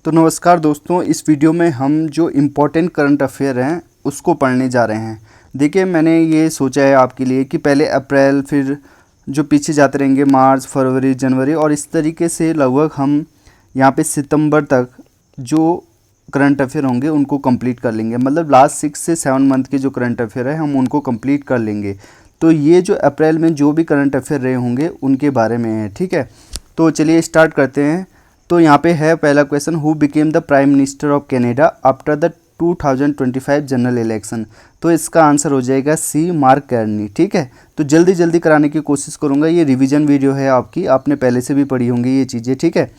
तो नमस्कार दोस्तों, इस वीडियो में हम जो इम्पोर्टेंट करंट अफेयर हैं उसको पढ़ने जा रहे हैं। देखिए, मैंने ये सोचा है आपके लिए कि पहले अप्रैल, फिर जो पीछे जाते रहेंगे मार्च, फरवरी, जनवरी, और इस तरीके से लगभग हम यहाँ पे सितंबर तक जो करंट अफेयर होंगे उनको कंप्लीट कर लेंगे। मतलब लास्ट 6 से 7 मंथ के जो करंट अफेयर है हम उनको कंप्लीट कर लेंगे। तो ये जो अप्रैल में जो भी करंट अफेयर रहे होंगे उनके बारे में है, ठीक है। तो चलिए स्टार्ट करते हैं। तो यहाँ पे है पहला question, who became the prime minister of Canada after the 2025 general election. तो इसका आंसर हो जाएगा सी, मार्क कार्नी, ठीक है। तो जल्दी जल्दी कराने की कोशिश करूँगा। ये रिवीजन वीडियो है आपकी, आपने पहले से भी पढ़ी होंगी ये चीज़ें, ठीक है।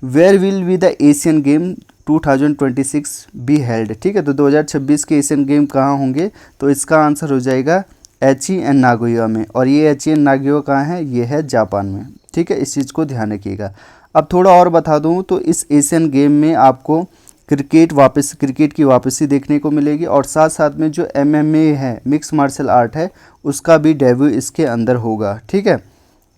Where will be the Asian game 2026 be held, ठीक है। तो 2026 के एशियन गेम कहाँ होंगे? तो इसका आंसर हो जाएगा एची एन नागोया में। और ये एची एन नागोया कहाँ है? ये है जापान में, ठीक है। इस चीज़ को ध्यान रखिएगा। अब थोड़ा और बता दूं तो इस एशियन गेम में आपको क्रिकेट की वापसी देखने को मिलेगी, और साथ साथ में जो एमएमए है, मिक्स मार्शल आर्ट है, उसका भी डेब्यू इसके अंदर होगा, ठीक है।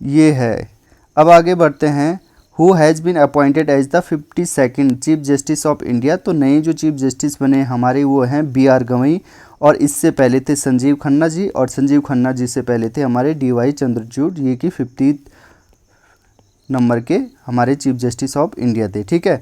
ये है। अब आगे बढ़ते हैं। Who has been appointed as the 52nd chief justice of India. तो नए जो चीफ जस्टिस बने हमारे वो हैं BR गवई, और इससे पहले थे संजीव खन्ना जी, और संजीव खन्ना जी से पहले थे हमारे DY चंद्रचूड़, ये कि 50 नंबर के हमारे चीफ जस्टिस ऑफ इंडिया थे, ठीक है।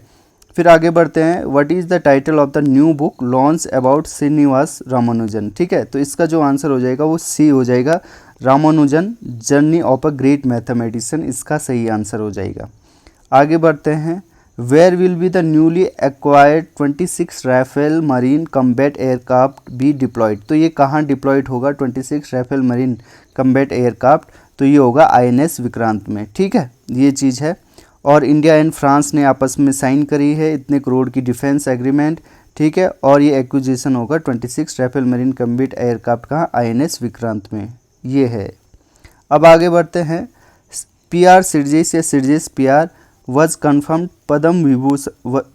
फिर आगे बढ़ते हैं। What is the title of the new book launch about Srinivasa Ramanujan, ठीक है। तो इसका जो आंसर हो जाएगा वो सी हो जाएगा, Ramanujan journey of a great mathematician, इसका सही आंसर हो जाएगा। आगे बढ़ते हैं। Where will be the newly acquired 26 Rafale marine combat aircraft be deployed. तो ये कहाँ डिप्लॉयड होगा 26 राफेल मरीन कम्बैट एयरक्राफ्ट? तो ये होगा INS विक्रांत में, ठीक है। ये चीज़ है। और इंडिया एंड फ्रांस ने आपस में साइन करी है इतने करोड़ की डिफेंस एग्रीमेंट, ठीक है। और ये एक्विजिशन होगा 26 राफेल मरीन कम्बैट एयरक्राफ्ट का INS विक्रांत में, ये है। अब आगे बढ़ते हैं। PR सिरजेश या सिरजेश PR was confirmed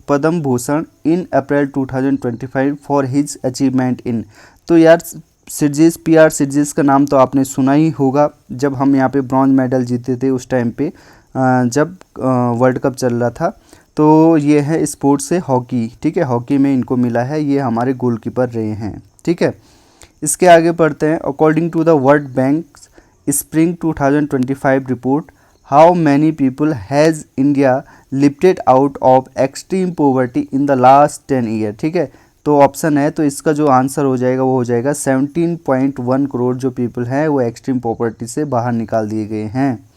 Padma Bhushan in April 2025 for his achievement in. तो यार सिरजेश PR सिरजेश का नाम तो आपने सुना ही होगा। जब हम यहाँ पे ब्रॉन्ज मेडल जीते थे उस टाइम पे, जब वर्ल्ड कप चल रहा था। तो ये है स्पोर्ट्स से हॉकी, ठीक है। हॉकी में इनको मिला है, ये हमारे गोलकीपर रहे हैं, ठीक है। इसके आगे बढ़ते हैं। According to the World Bank spring 2025 report, how many people has India lifted out of extreme poverty in the last 10 year, ठीक है। तो ऑप्शन है, तो इसका जो आंसर हो जाएगा वो हो जाएगा 17.1 करोड़ जो पीपल हैं वो एक्सट्रीम पॉवर्टी से बाहर निकाल दिए गए हैं।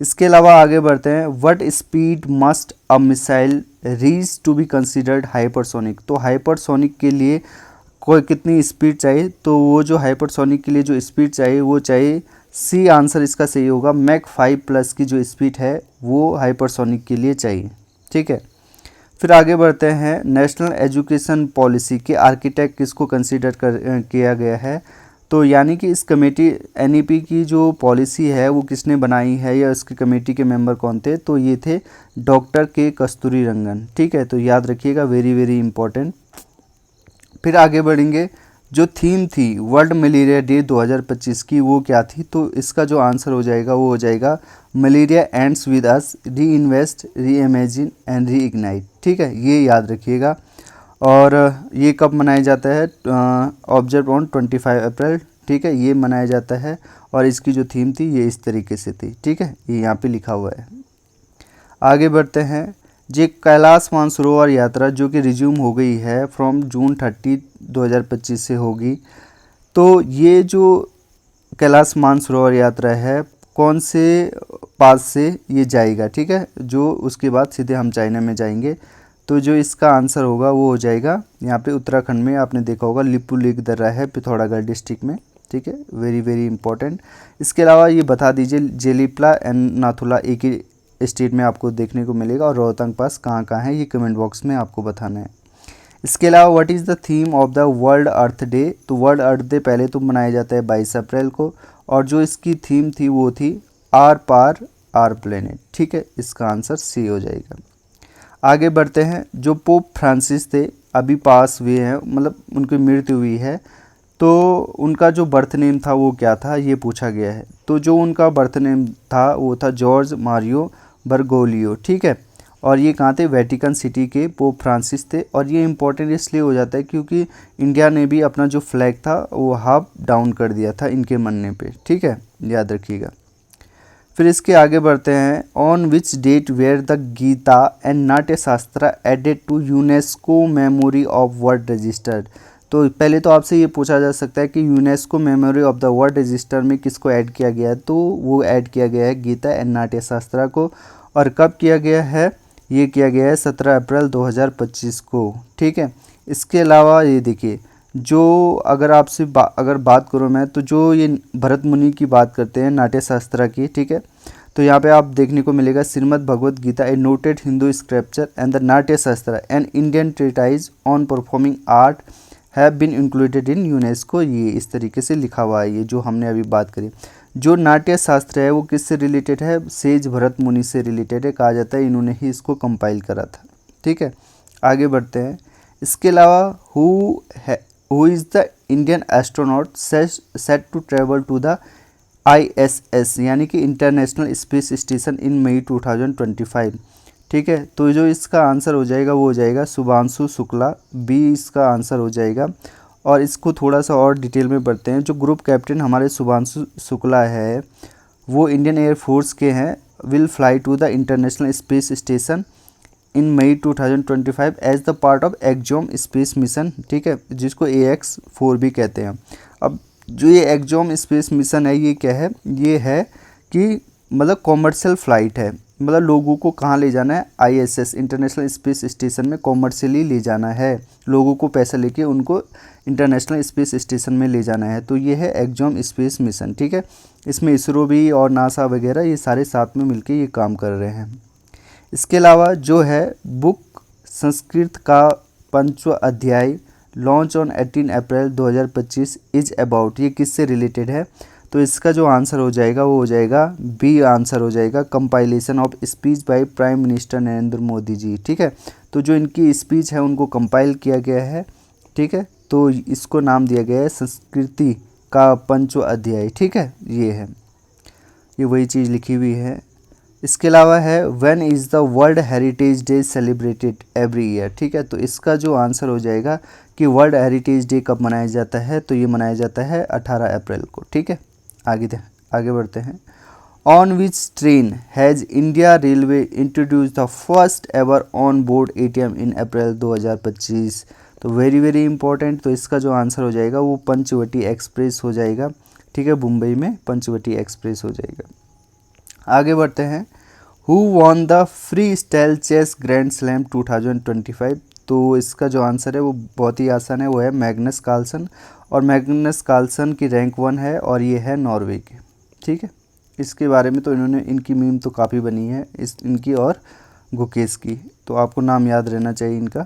इसके अलावा आगे बढ़ते हैं। What speed must a missile reach to be considered hypersonic. तो हाइपरसोनिक के लिए कोई कितनी स्पीड चाहिए? तो वो जो हाइपरसोनिक के लिए जो स्पीड चाहिए वो चाहिए सी, आंसर इसका सही होगा। मैक 5+ की जो स्पीड है वो हाइपरसोनिक के लिए चाहिए, ठीक है। फिर आगे बढ़ते हैं। नेशनल एजुकेशन पॉलिसी के आर्किटेक्ट किसको कंसीडर किया गया है? तो यानी कि इस कमेटी NEP की जो पॉलिसी है वो किसने बनाई है, या इसकी कमेटी के मेंबर कौन थे? तो ये थे डॉक्टर के कस्तूरी रंगन, ठीक है। तो याद रखिएगा, वेरी वेरी इंपॉर्टेंट। फिर आगे बढ़ेंगे। जो थीम थी वर्ल्ड मलेरिया डे 2025 की वो क्या थी? तो इसका जो आंसर हो जाएगा वो हो जाएगा मलेरिया एंड्स विद अस, री इन्वेस्ट, री इमेजिन एंड री इग्नाइट, ठीक है। ये याद रखिएगा। और ये कब मनाया जाता है? ऑब्जर्व ऑन 25 अप्रैल, ठीक है। ये मनाया जाता है। और इसकी जो थीम थी ये इस तरीके से थी, ठीक है। ये यहाँ पे लिखा हुआ है। आगे बढ़ते हैं। जे कैलाश मानसरोवर यात्रा जो कि रिज्यूम हो गई है फ्रॉम जून 30, 2025 से होगी। तो ये जो कैलाश मानसरोवर यात्रा है कौन से पास से ये जाएगा, ठीक है। जो उसके बाद सीधे हम चाइना में जाएंगे। तो जो इसका आंसर होगा वो हो जाएगा यहाँ पे उत्तराखंड में, आपने देखा होगा लिपुलेख दर्रा है पिथौरागढ़ डिस्ट्रिक्ट में, ठीक है। Very very important. इसके अलावा ये बता दीजिए जेलीपला एंड नाथुला एक ही स्टेट में आपको देखने को मिलेगा, और रोहतांग पास कहाँ कहाँ है ये कमेंट बॉक्स में आपको बताना है। इसके अलावा what is the theme of the world earth day. तो वर्ल्ड अर्थ डे पहले तो मनाया जाता है 22 अप्रैल को, और जो इसकी थीम थी वो थी आर पार आर प्लेनेट, ठीक है। इसका आंसर सी हो जाएगा। आगे बढ़ते हैं। जो पोप फ्रांसिस थे अभी पास हुए हैं, मतलब उनकी मृत्यु हुई है, तो उनका जो बर्थ नेम था वो क्या था ये पूछा गया है। तो जो उनका बर्थ नेम था वो था जॉर्ज मारियो बर्गोलियो, ठीक है। और ये कहाँ थे, वेटिकन सिटी के पोप फ्रांसिस थे। और ये इम्पोर्टेंट इसलिए हो जाता है क्योंकि इंडिया ने भी अपना जो फ्लैग था वो हाफ डाउन कर दिया था इनके मरने पे, ठीक है, याद रखिएगा। फिर इसके आगे बढ़ते हैं, on which date were the Gita and Natya Shastra added to UNESCO memory of world registered. तो पहले तो आपसे ये पूछा जा सकता है कि UNESCO memory of the world register में किसको ऐड किया गया है, तो वो ऐड किया गया है गीता एंड नाट्य शास्त्रा को। और कब किया गया है, ये किया गया है 17 अप्रैल 2025 को, ठीक है। इसके अलावा ये देखिए, जो अगर आपसे अगर बात करूँ मैं, तो जो ये भरत मुनि की बात करते हैं नाट्य शास्त्र की, ठीक है, तो यहाँ पे आप देखने को मिलेगा Shrimad Bhagavad Gita a noted Hindu scripture and the Natya Shastra and Indian treatise on performing art have been included in UNESCO. ये इस तरीके से लिखा हुआ है, ये जो हमने अभी बात करी। जो नाट्य शास्त्र है वो किससे रिलेटेड है, सेज भरत मुनि से रिलेटेड है, कहा जाता है इन्होंने ही इसको कंपाइल करा था, ठीक है। आगे बढ़ते हैं। इसके अलावा who is the Indian astronaut set to travel to the ISS यानी कि International Space Station in May 2025, ठीक है। तो जो इसका आंसर हो जाएगा वो हो जाएगा शुभांशु शुक्ला, बी इसका आंसर हो जाएगा। और इसको थोड़ा सा और डिटेल में पढ़ते हैं। जो ग्रुप कैप्टन हमारे शुभांशु शुक्ला है वो इंडियन एयरफोर्स के हैं, will fly to the International Space Station in May 2025 as the part of Axiom Space mission, ठीक है, जिसको AX4 भी कहते हैं। अब जो ये एक्जोम स्पेस मिशन है ये क्या है, ये है कि मतलब कॉमर्शियल फ़्लाइट है, मतलब लोगों को कहाँ ले जाना है, ISS इंटरनेशनल स्पेस स्टेशन में कॉमर्शियली ले जाना है, लोगों को पैसा लेके उनको इंटरनेशनल स्पेस स्टेशन में ले जाना है। तो ये है एक्जोम स्पेस मिशन, ठीक है। इसमें इसरो भी और नासा वगैरह ये सारे साथ में मिलके ये काम कर रहे हैं। इसके अलावा जो है बुक संस्कृत का 5वां अध्याय launch on 18 April 2025 is about, ये किससे रिलेटेड है, तो इसका जो आंसर हो जाएगा वो हो जाएगा बी आंसर हो जाएगा compilation of speech by Prime Minister Narendra Modi ji, ठीक है। तो जो इनकी स्पीच है उनको कंपाइल किया गया है, ठीक है, तो इसको नाम दिया गया है संस्कृति का 5वां अध्याय, ठीक है, ये है, ये वही चीज़ लिखी हुई है। इसके अलावा है when is the world heritage day celebrated every year, ठीक है। तो इसका जो आंसर हो जाएगा कि वर्ल्ड हेरिटेज डे कब मनाया जाता है, तो ये मनाया जाता है 18 अप्रैल को, ठीक है। आगे बढ़ते हैं। On which train has India railway introduce the first ever on board ATM in April 2025, तो वेरी इंपॉर्टेंट। तो इसका जो आंसर हो जाएगा वो पंचवटी एक्सप्रेस हो जाएगा, ठीक है, मुंबई में पंचवटी एक्सप्रेस हो जाएगा। आगे बढ़ते हैं। Who won the freestyle chess grand slam 2025, तो इसका जो आंसर है वो बहुत ही आसान है, वो है मैग्नस कार्लसन। और मैग्नस कार्लसन की रैंक 1 है और ये है नॉर्वे के, ठीक है। इसके बारे में तो इनकी मीम तो काफ़ी बनी है, इनकी और गुकेश की, तो आपको नाम याद रहना चाहिए इनका।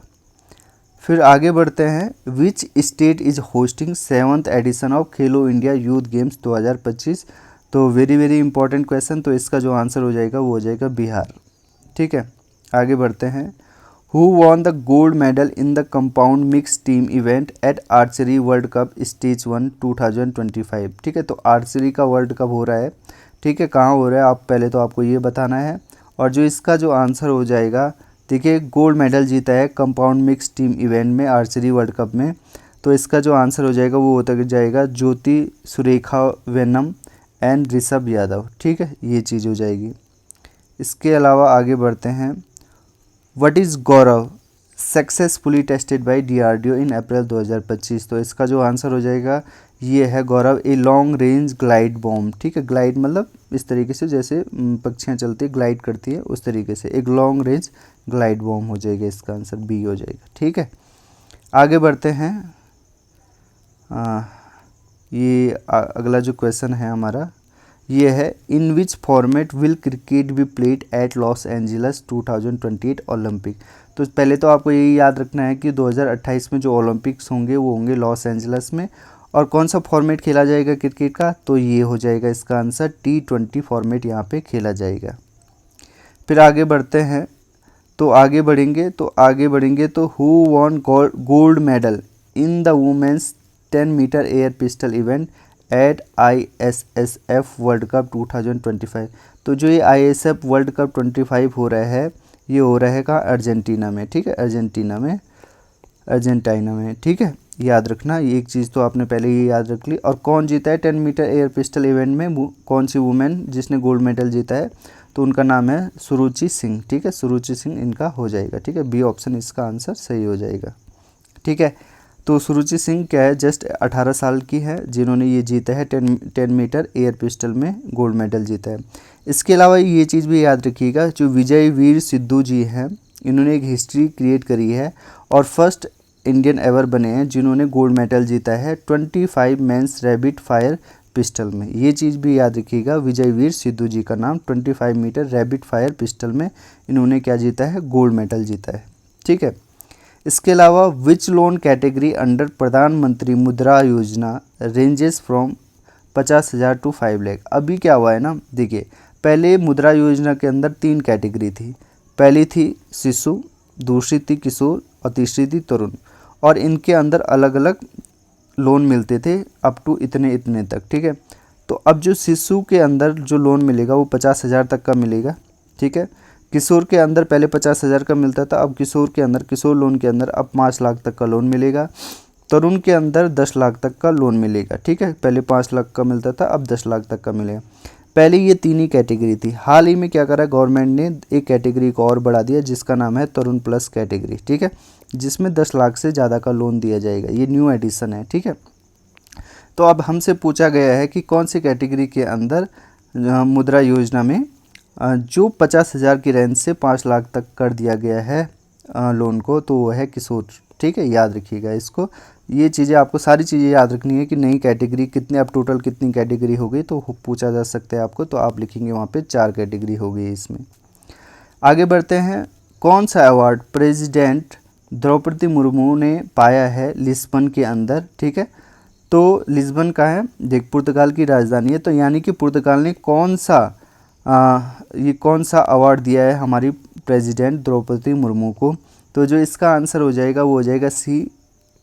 फिर आगे बढ़ते हैं। Which state is hosting 7th edition of Khelo India youth games 2025, तो वेरी इंपॉर्टेंट क्वेश्चन। तो इसका जो आंसर हो जाएगा वो हो जाएगा बिहार, ठीक है। आगे बढ़ते हैं। Who won the gold medal in the compound mix team event at archery world cup stage 1 2025, ठीक है। तो आर्चरी का वर्ल्ड कप हो रहा है, ठीक है, कहाँ हो रहा है, आप पहले तो आपको ये बताना है। और जो इसका जो आंसर हो जाएगा, देखिए गोल्ड मेडल जीता है कंपाउंड मिक्स टीम इवेंट में आर्चरी वर्ल्ड कप में, तो इसका जो आंसर हो जाएगा वो होता जाएगा ज्योति सुरेखा वेनम एंड ऋषभ यादव, ठीक है, ये चीज़ हो जाएगी। इसके अलावा आगे बढ़ते हैं। What is Gaurav successfully tested by DRDO in April 2025, तो इसका जो आंसर हो जाएगा ये है Gaurav a long range glide bomb, ठीक है। ग्लाइड मतलब इस तरीके से जैसे पक्षियाँ चलती है ग्लाइड करती है उस तरीके से, एक लॉन्ग रेंज ग्लाइड बॉम्ब हो जाएगा, इसका आंसर बी हो जाएगा, ठीक है। आगे बढ़ते हैं। ये अगला जो क्वेश्चन है हमारा ये है, in which format will cricket be played at Los Angeles 2028 Olympic, तो पहले तो आपको यही याद रखना है कि 2028 में जो ओलंपिक्स होंगे वो होंगे लॉस एंजल्स में। और कौन सा फॉर्मेट खेला जाएगा क्रिकेट का, तो ये हो जाएगा इसका आंसर T20 फॉर्मेट यहाँ पे खेला जाएगा। फिर आगे बढ़ते हैं। तो आगे बढ़ेंगे तो who won gold medal in the women's 10 metre air pistol event at ISSF World Cup 2025, तो जो ये ISF वर्ल्ड कप 25 हो रहा है ये हो रहेगा अर्जेंटीना में, ठीक है, अर्जेंटीना में, ठीक है। याद रखना, ये एक चीज़ तो आपने पहले ही याद रख ली। और कौन जीता है 10 मीटर एयर पिस्टल इवेंट में, कौन सी वुमेन जिसने गोल्ड मेडल जीता है, तो उनका नाम है सुरुचि सिंह, ठीक है, सुरुचि सिंह इनका हो जाएगा, ठीक है, बी ऑप्शन इसका आंसर सही हो जाएगा, ठीक है। तो सुरुचि सिंह क्या है, जस्ट 18 साल की है जिन्होंने ये जीता है 10 मीटर एयर पिस्टल में गोल्ड मेडल जीता है। इसके अलावा ये चीज़ भी याद रखिएगा, जो विजय वीर सिद्धू जी हैं, इन्होंने एक हिस्ट्री क्रिएट करी है और फर्स्ट इंडियन एवर बने हैं जिन्होंने गोल्ड मेडल जीता है 25 मेंस रैपिड फायर पिस्टल में। ये चीज़ भी याद रखिएगा, विजय वीर सिद्धू जी का नाम, 25 मीटर रैपिड फायर पिस्टल में इन्होंने क्या जीता है, गोल्ड मेडल जीता है, ठीक है। इसके अलावा विच लोन कैटेगरी अंडर प्रधानमंत्री मुद्रा योजना रेंजेस फ्रॉम 50,000 टू 5 लाख। अभी क्या हुआ है ना, देखिए पहले मुद्रा योजना के अंदर 3 कैटेगरी थी, पहली थी शिशु, दूसरी थी किशोर और तीसरी थी तरुण, और इनके अंदर अलग अलग लोन मिलते थे अप टू इतने इतने तक, ठीक है। तो अब जो शिशु के अंदर जो लोन मिलेगा वो 50,000 तक का मिलेगा, ठीक है। किशोर के अंदर पहले 50,000 का मिलता था, अब किशोर के अंदर, किशोर लोन के अंदर अब 5 लाख तक का लोन मिलेगा। तरुण के अंदर 10 लाख तक का लोन मिलेगा, ठीक है, पहले 5 लाख का मिलता था, अब 10 लाख तक का मिलेगा। पहले ये 3 ही कैटेगरी थी, हाल ही में क्या करा गवर्नमेंट ने, एक कैटेगरी को और बढ़ा दिया जिसका नाम है तरुण प्लस कैटेगरी, ठीक है, जिसमें 10 लाख से ज़्यादा का लोन दिया जाएगा, ये न्यू एडिशन है, ठीक है। तो अब हमसे पूछा गया है कि कौन सी कैटेगरी के अंदर मुद्रा योजना में जो 50,000 की रेंज से 5 लाख तक कर दिया गया है लोन को, तो वो है किशोर, ठीक है, याद रखिएगा इसको। ये चीज़ें आपको सारी चीज़ें याद रखनी है कि नई कैटेगरी कितने, अब टोटल कितनी कैटेगरी हो गई, तो पूछा जा सकता है आपको, तो आप लिखेंगे वहाँ पे 4 कैटेगरी हो गई इसमें। आगे बढ़ते हैं, कौन सा अवार्ड प्रेसिडेंट द्रौपदी मुर्मू ने पाया है लिस्बन के अंदर, ठीक है। तो लिस्बन का है, देख पुर्तगाल की राजधानी है, तो यानी कि पुर्तगाल ने कौन सा अवार्ड दिया है हमारी प्रेसिडेंट द्रौपदी मुर्मू को, तो जो इसका आंसर हो जाएगा वो हो जाएगा see,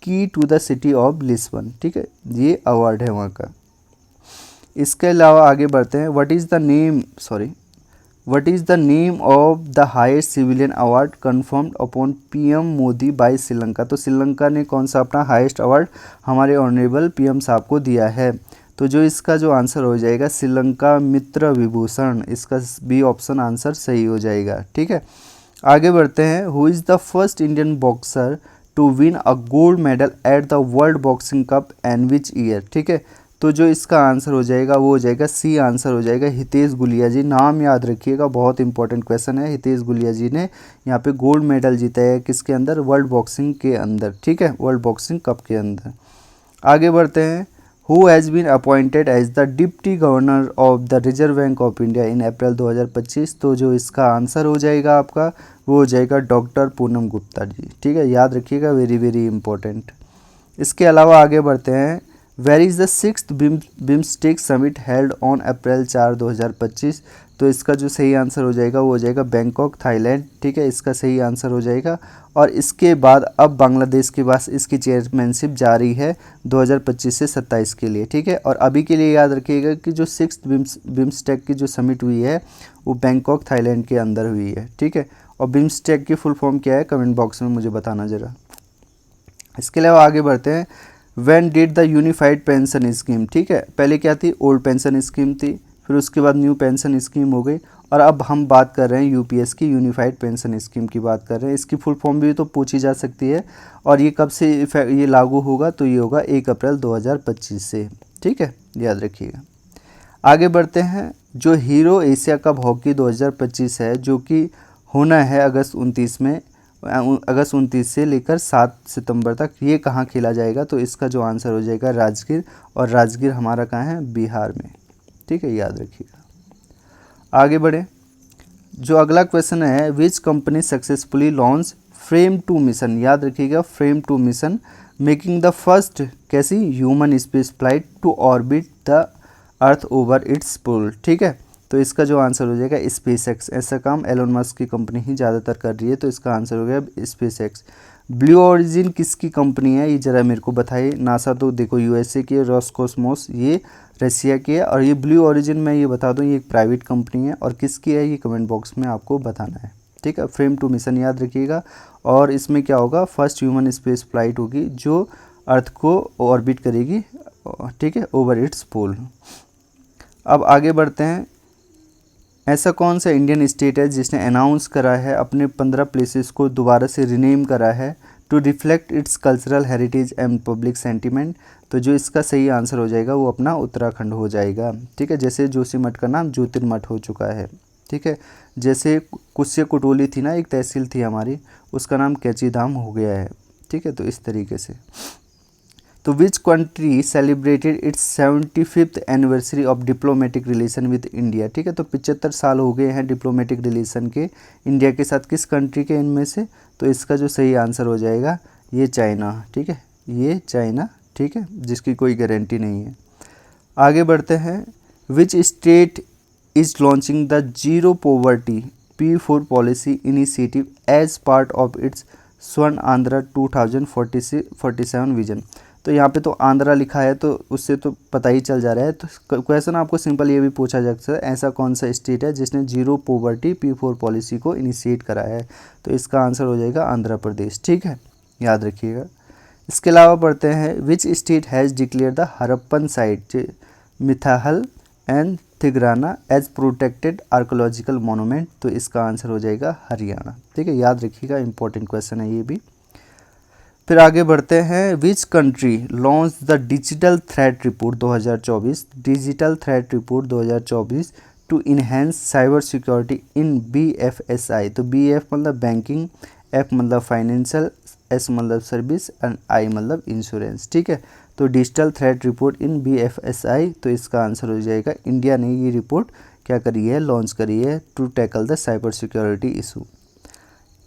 key to the city of Lisbon, ठीक है, ये अवार्ड है वहाँ का। इसके अलावा आगे बढ़ते हैं, what is the name of the highest civilian award conferred upon PM Modi by Sri Lanka. तो श्रीलंका ने कौन सा अपना हाईएस्ट अवार्ड हमारे ऑनरेबल पीएम साहब को दिया है, तो जो इसका जो आंसर हो जाएगा श्रीलंका मित्र विभूषण, इसका बी ऑप्शन आंसर सही हो जाएगा, ठीक है। आगे बढ़ते हैं, who is the first Indian boxer to win a gold medal at the World Boxing Cup and which year, ठीक है। तो जो इसका आंसर हो जाएगा वो हो जाएगा सी आंसर हो जाएगा हितेश गुलिया जी, नाम याद रखिएगा, बहुत इंपॉर्टेंट क्वेश्चन है। हितेश गुलिया जी ने यहाँ पे गोल्ड मेडल जीता है, किसके अंदर, वर्ल्ड बॉक्सिंग के अंदर, ठीक है, वर्ल्ड बॉक्सिंग कप के अंदर। आगे बढ़ते हैं, who has been appointed as the deputy governor of the Reserve Bank of India in April 2025, तो जो इसका आंसर हो जाएगा आपका वो हो जाएगा डॉक्टर पूनम गुप्ता जी, ठीक है, याद रखिएगा, वेरी वेरी इंपॉर्टेंट। इसके अलावा आगे बढ़ते हैं, where is the 6th BIMSTEC summit held on April 4, 2025, तो इसका जो सही आंसर हो जाएगा वो हो जाएगा बैंकॉक थाईलैंड, ठीक है, इसका सही आंसर हो जाएगा। और इसके बाद अब बांग्लादेश के पास इसकी चेयरमैनशिप जारी है 2025 से 27 के लिए, ठीक है। और अभी के लिए याद रखिएगा कि जो 6th बिम्स्टेक की जो समिट हुई है वो बैंकॉक थाईलैंड के अंदर हुई है, ठीक है। और बिम्स्टेक की फुल फॉर्म क्या है कमेंट बॉक्स में मुझे बताना ज़रा। इसके अलावा आगे बढ़ते हैं, when did the unified pension scheme, ठीक है, पहले क्या थी, ओल्ड पेंशन स्कीम थी, फिर उसके बाद न्यू पेंशन स्कीम हो गई, और अब हम बात कर रहे हैं यूपीएस की यूनिफाइड पेंशन स्कीम की बात कर रहे हैं। इसकी फुल फॉर्म भी तो पूछी जा सकती है, और ये कब से ये लागू होगा, तो ये होगा 1 अप्रैल 2025 से, ठीक है, याद रखिएगा। आगे बढ़ते हैं, जो हीरो एशिया कप हॉकी 2025 है जो कि होना है अगस्त 29 से लेकर 7 सितंबर तक, ये कहाँ खेला जाएगा, तो इसका जो आंसर हो जाएगा राजगीर, और राजगीर हमारा कहाँ है, बिहार में, ठीक है, याद रखिएगा। आगे बढ़े, जो अगला क्वेश्चन है, which company successfully launch Fram 2 mission, याद रखिएगा, Fram 2 mission making the first कैसी human space flight to orbit the earth over its pole, ठीक है। तो इसका जो आंसर हो जाएगा स्पेस एक्स, ऐसा काम एलोन मस्क की कंपनी ही ज़्यादातर कर रही है, तो इसका आंसर हो गया स्पेस एक्स। ब्लू ओरिजिन किसकी कंपनी है, ये ज़रा मेरे को बताइए। नासा तो देखो यूएसए की है, रोस्कोसमोस ये रसिया की है, और ये ब्लू ओरिजिन मैं ये बता दूं ये एक प्राइवेट कंपनी है, और किसकी है ये कमेंट बॉक्स में आपको बताना है, ठीक है, फ्रेम टू मिशन याद रखिएगा। और इसमें क्या होगा, फर्स्ट ह्यूमन स्पेस फ्लाइट होगी जो अर्थ को ऑर्बिट करेगी, ठीक है, ओवर इट्स पोल। अब आगे बढ़ते हैं। ऐसा कौन सा इंडियन स्टेट है जिसने अनाउंस करा है अपने 15 प्लेसेस को दोबारा से रिनेम करा है to reflect its cultural heritage and public sentiment? तो जो इसका सही आंसर हो जाएगा वो अपना उत्तराखंड हो जाएगा, ठीक है। जैसे जोशीमठ का नाम ज्योतिर्मठ हो चुका है, ठीक है। जैसे कुस्य कुटोली थी ना, एक तहसील थी हमारी, उसका नाम कैची धाम हो गया है, ठीक है। तो इस तरीके से। तो which country celebrated it's 75th anniversary of diplomatic relation with India? ठीक है, तो 75 साल हो गए हैं डिप्लोमेटिक रिलेशन के इंडिया के साथ, किस कंट्री के इनमें से? तो इसका जो सही आंसर हो जाएगा ये चाइना, ठीक है, ये चाइना, ठीक है, जिसकी कोई गारंटी नहीं है। आगे बढ़ते हैं। Which state is launching the zero poverty P4 policy initiative as part of its Swarna Andhra 2047 vision? तो यहाँ पे तो आंध्रा लिखा है तो उससे तो पता ही चल जा रहा है। तो क्वेश्चन आपको सिंपल ये भी पूछा जा सकता है, ऐसा कौन सा स्टेट है जिसने जीरो पॉवर्टी P4 पॉलिसी को इनिशिएट करा है? तो इसका आंसर हो जाएगा आंध्र प्रदेश, ठीक है, याद रखिएगा। इसके अलावा पढ़ते हैं। Which state has declare the Harappan site Mithathal and Tigrana as protected archaeological monument? तो इसका आंसर हो जाएगा हरियाणा, ठीक है, याद रखिएगा, इंपॉर्टेंट क्वेश्चन है ये भी। फिर आगे बढ़ते हैं। Which country launch the digital threat report 2024, digital threat report 2024 to enhance cyber security in BFSI? तो BF मतलब बैंकिंग, F मतलब फाइनेंशियल, S मतलब सर्विस एंड I मतलब इंश्योरेंस, ठीक है। तो digital threat report in BFSI, तो इसका आंसर हो जाएगा इंडिया ने ये रिपोर्ट क्या करी है, लॉन्च करी है to tackle the cyber security issue.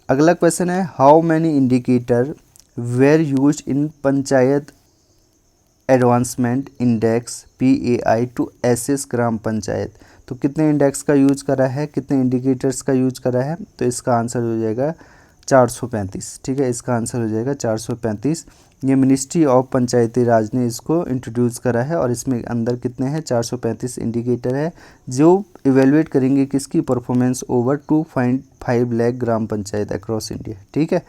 अगला क्वेश्चन है। How many indicator were use in panchayat advancement index PAI to assess gram panchayat? तो कितने इंडेक्स का यूज करा है, कितने इंडिकेटर्स का यूज करा है? तो इसका आंसर हो जाएगा 435, ठीक है, इसका आंसर हो जाएगा 435। ये मिनिस्ट्री ऑफ पंचायती राज ने इसको इंट्रोड्यूस करा है और इसमें अंदर कितने हैं, 435 इंडिकेटर है जो इवेलुएट करेंगे किसकी performance over 2.5 lakh gram panchayat across India, ठीक है।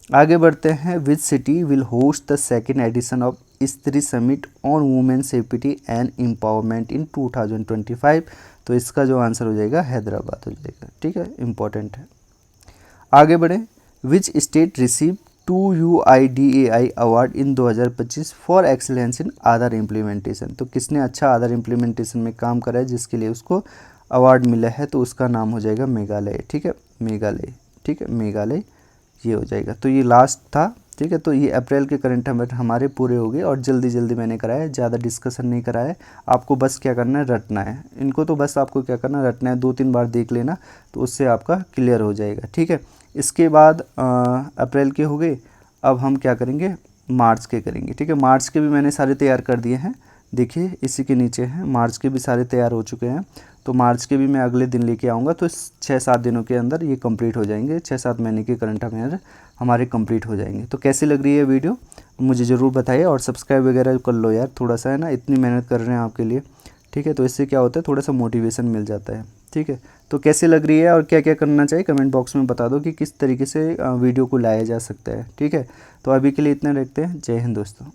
आगे बढ़ते हैं। Which city will host the second edition of Stree summit on women safety and empowerment in 2025? तो इसका जो आंसर हो जाएगा हैदराबाद हो जाएगा, ठीक है, इंपॉर्टेंट है। आगे बढ़े। Which state receive 2 UIDAI award in 2025 for excellence in Aadhaar implementation? तो किसने अच्छा आधार इम्प्लीमेंटेशन में काम करा है जिसके लिए उसको अवार्ड मिला है? तो उसका नाम हो जाएगा मेघालय, ठीक है, मेघालय, ठीक है, मेघालय ये हो जाएगा। तो ये लास्ट था, ठीक है। तो ये अप्रैल के करंट अफेयर हमारे पूरे हो गए और जल्दी जल्दी मैंने कराया, ज़्यादा डिस्कशन नहीं कराया। आपको बस क्या करना है, रटना है इनको। तो बस आपको क्या करना है, रटना है, 2-3 बार देख लेना तो उससे आपका क्लियर हो जाएगा, ठीक है। इसके बाद अप्रैल के हो गए, अब हम क्या करेंगे, मार्च के करेंगे, ठीक है। मार्च के भी मैंने सारे तैयार कर दिए हैं, देखिए इसी के नीचे हैं, मार्च के भी सारे तैयार हो चुके हैं। तो मार्च के भी मैं अगले दिन लेके आऊँगा, तो 6-7 दिनों के अंदर ये कंप्लीट हो जाएंगे, 6-7 महीने के करंट अफेयर हमारे कंप्लीट हो जाएंगे। तो कैसी लग रही है वीडियो मुझे ज़रूर बताइए और सब्सक्राइब वगैरह कर लो यार, थोड़ा सा है ना, इतनी मेहनत कर रहे हैं आपके लिए, ठीक है। तो इससे क्या होता है, थोड़ा सा मोटिवेशन मिल जाता है, ठीक है। तो कैसी लग रही है और क्या क्या करना चाहिए कमेंट बॉक्स में बता दो कि किस तरीके से वीडियो को लाया जा सकता है, ठीक है। तो अभी के लिए इतना रखते हैं। जय हिंद दोस्तों।